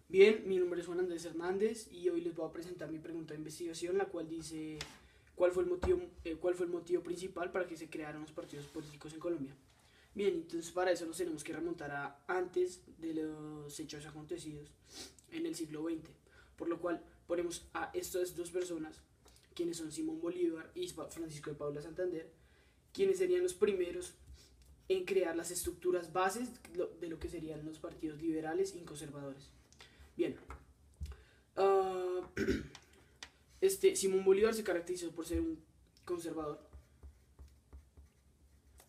Bien, mi nombre es Juan Andrés Hernández y hoy les voy a presentar mi pregunta de investigación, la cual dice cuál fue el motivo principal para que se crearan los partidos políticos en Colombia. Bien, entonces para eso nos tenemos que remontar a antes de los hechos acontecidos en el siglo XX, por lo cual ponemos a estas dos personas, quienes son Simón Bolívar y Francisco de Paula Santander, quienes serían los primeros en crear las estructuras bases de lo que serían los partidos liberales y conservadores. Bien, uh, Simón Bolívar se caracterizó por ser un conservador,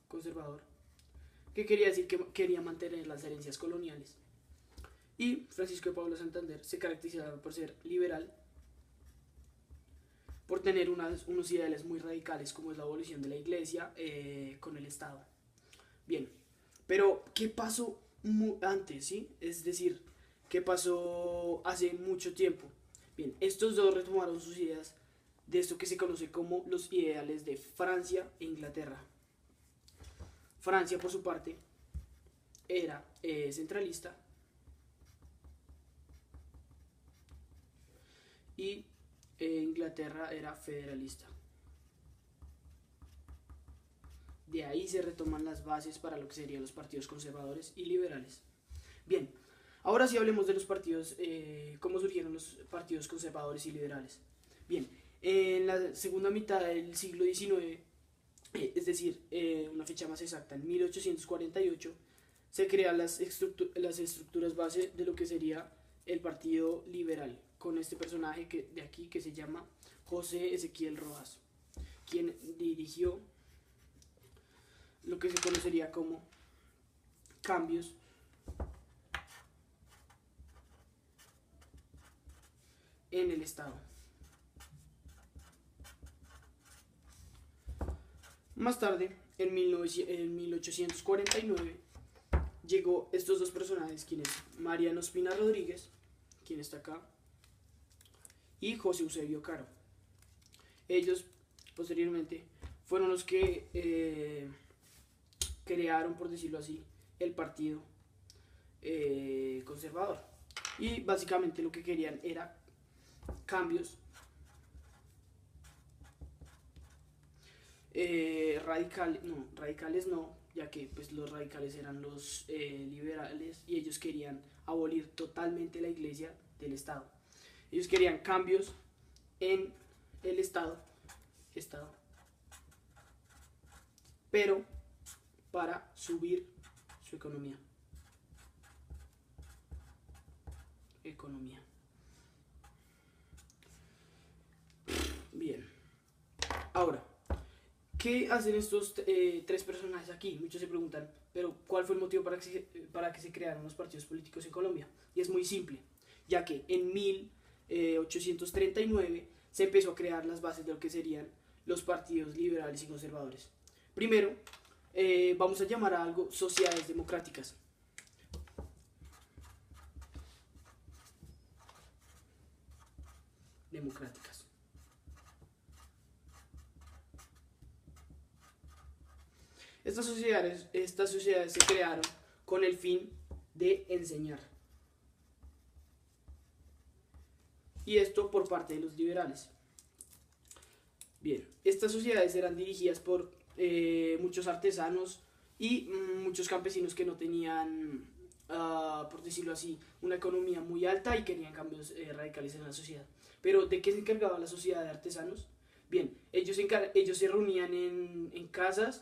conservador, que quería decir que quería mantener las herencias coloniales. Y Francisco de Paula Santander se caracterizaba por ser liberal, por tener unos ideales muy radicales como es la abolición de la iglesia con el Estado. Bien, pero ¿qué pasó antes? ¿Sí? Es decir, ¿qué pasó hace mucho tiempo? Bien, estos dos retomaron sus ideas de esto que se conoce como los ideales de Francia e Inglaterra. Francia, por su parte, era centralista y Inglaterra era federalista. De ahí se retoman las bases para lo que serían los partidos conservadores y liberales. Bien, ahora sí hablemos de los partidos, cómo surgieron los partidos conservadores y liberales. Bien, en la segunda mitad del siglo XIX, es decir, una fecha más exacta, en 1848, se crean las estructuras base de lo que sería el Partido Liberal, con este personaje de aquí que se llama José Ezequiel Rojas, quien dirigió lo que se conocería como cambios en el Estado. Más tarde, en 1849, llegó estos dos personajes, quienes Mariano Espina Rodríguez, quien está acá, y José Eusebio Caro. Ellos, posteriormente, fueron los que crearon, por decirlo así, el partido conservador. Y básicamente lo que querían era cambios radicales no, ya que pues los radicales eran los liberales y ellos querían abolir totalmente la iglesia del Estado. Ellos querían cambios en el Estado, pero para subir su economía. Bien, ahora, ¿qué hacen estos tres personajes aquí? Muchos se preguntan, pero ¿cuál fue el motivo para que se crearan los partidos políticos en Colombia? Y es muy simple, ya que en 1839 se empezó a crear las bases de lo que serían los partidos liberales y conservadores. Primero, vamos a llamar a algo sociedades democráticas. Democráticas. Estas sociedades se crearon con el fin de enseñar. Y esto por parte de los liberales. Bien, estas sociedades eran dirigidas por muchos artesanos y muchos campesinos que no tenían, por decirlo así, una economía muy alta y querían cambios radicales en la sociedad. Pero ¿de qué se encargaba la sociedad de artesanos? Bien, ellos se reunían en casas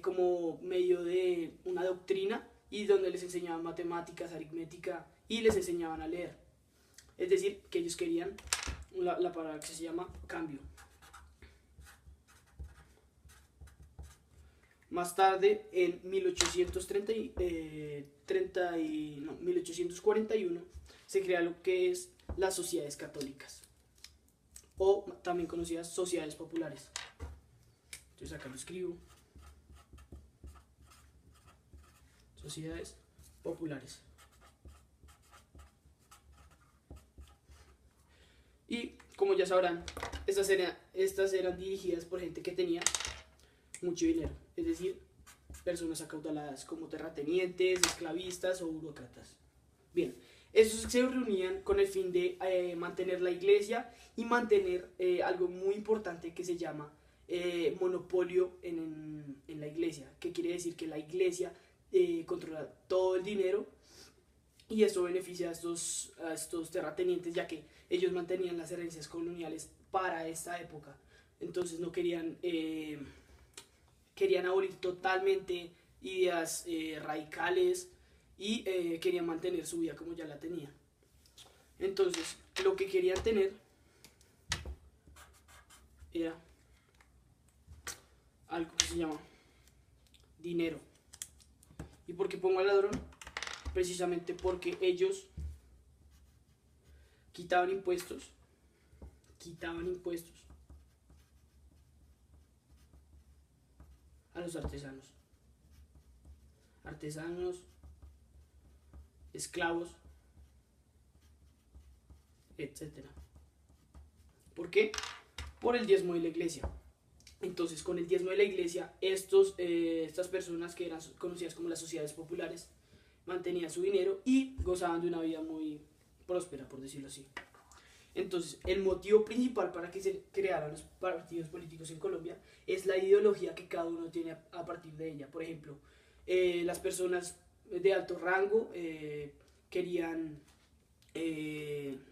como medio de una doctrina y donde les enseñaban matemáticas, aritmética y les enseñaban a leer. Es decir, que ellos querían la palabra que se llama cambio. Más tarde, en 1841, se crea lo que es las sociedades católicas, o también conocidas sociedades populares. Entonces acá lo escribo. Sociedades populares. Y como ya sabrán, estas eran dirigidas por gente que tenía mucho dinero, es decir, personas acaudaladas como terratenientes, esclavistas o burócratas. Bien, Estos se reunían con el fin de mantener la iglesia y mantener algo muy importante que se llama monopolio en la iglesia, que quiere decir que la iglesia controla todo el dinero, y esto beneficia a estos terratenientes, ya que ellos mantenían las herencias coloniales para esta época. Entonces no querían, querían abolir totalmente ideas radicales, y querían mantener su vida como ya la tenían. Entonces lo que querían tener era algo que se llama dinero. ¿Y por qué pongo al ladrón? Precisamente porque ellos quitaban impuestos a los artesanos, esclavos, etc. ¿Por qué? Por el diezmo de la iglesia. Entonces, con el diezmo de la iglesia, estas personas que eran conocidas como las sociedades populares mantenían su dinero y gozaban de una vida muy próspera, por decirlo así. Entonces, el motivo principal para que se crearan los partidos políticos en Colombia es la ideología que cada uno tiene a partir de ella. Por ejemplo, las personas de alto rango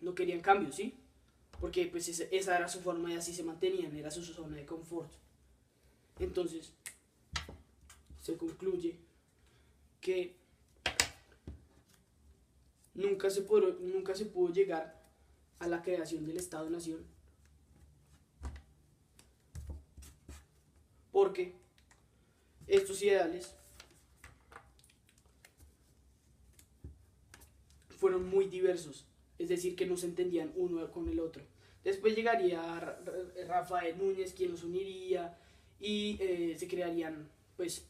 no querían cambios, ¿sí? Porque pues esa era su forma y así se mantenían, era su zona de confort. Entonces, se concluye que nunca se pudo llegar a la creación del Estado-Nación, porque estos ideales fueron muy diversos, es decir, que no se entendían uno con el otro. Después llegaría Rafael Núñez, quien los uniría, y se crearían pues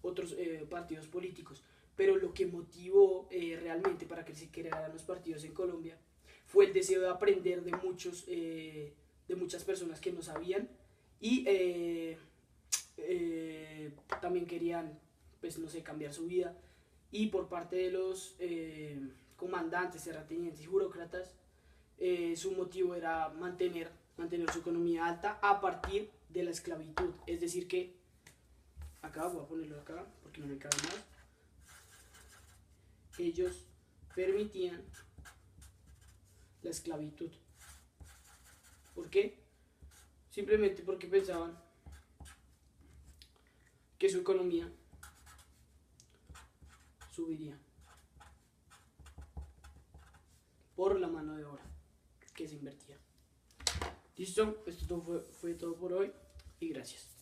otros partidos políticos. Pero lo que motivó realmente para que se crearan los partidos en Colombia fue el deseo de aprender de muchas personas que no sabían, y también querían, pues no sé, cambiar su vida. Y por parte de los comandantes, terratenientes y burócratas, su motivo era mantener su economía alta a partir de la esclavitud. Es decir que, acá voy a ponerlo acá porque no me cabe más, ellos permitían la esclavitud. ¿Por qué? Simplemente porque pensaban que su economía subiría por la mano de obra que se invertía. Listo, esto fue todo por hoy y gracias.